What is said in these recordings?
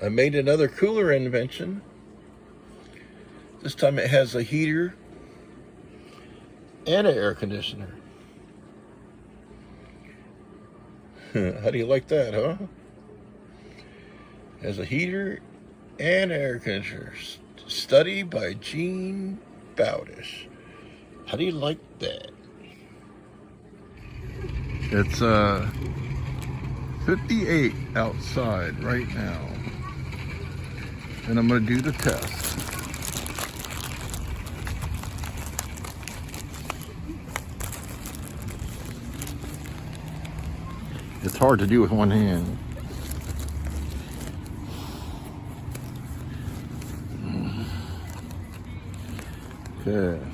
I made another cooler invention. This time it has a heater and an air conditioner. How do you like that, huh? Has a heater and air conditioner. Study by Gene Bowdish. How do you like that? It's 58 outside right now. And I'm going to do the test. It's hard to do with one hand. Okay.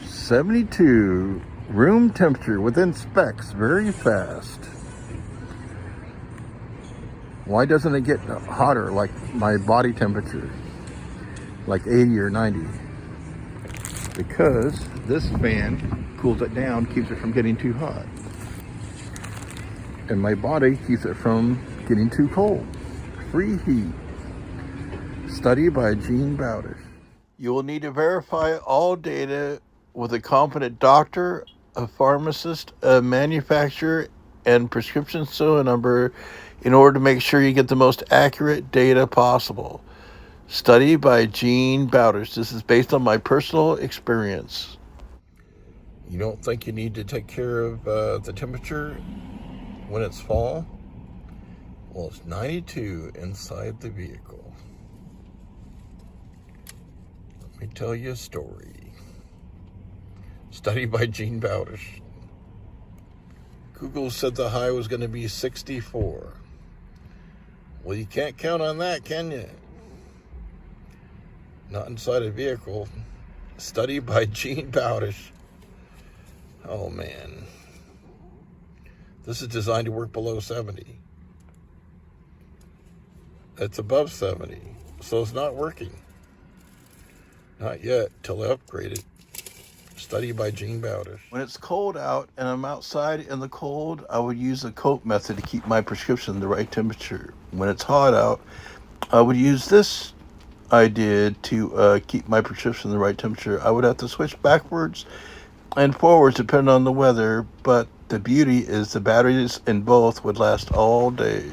72 room temperature within specs, very fast. Why doesn't it get hotter like my body temperature, like 80 or 90? Because this fan cools it down, keeps it from getting too hot. And my body keeps it from getting too cold. Free heat. Study by Gene Bowdish. You will need to verify all data with a competent doctor, a pharmacist, a manufacturer, and prescription serial number in order to make sure you get the most accurate data possible. Study by Gene Bowdish. This is based on my personal experience. You don't think you need to take care of the temperature when it's fall? Well, it's 92 inside the vehicle. Let me tell you a story. Study by Gene Bowdish. Google said the high was going to be 64. Well, you can't count on that, can you? Not inside a vehicle. Study by Gene Bowdish. Oh, man. This is designed to work below 70. It's above 70. So it's not working. Not yet, till I upgrade it. Study by Gene Bowdish. When it's cold out and I'm outside in the cold, I would use the coat method to keep my prescription the right temperature. When it's hot out, I would use this idea to keep my prescription the right temperature. I would have to switch backwards and forwards depending on the weather, but the beauty is the batteries in both would last all day.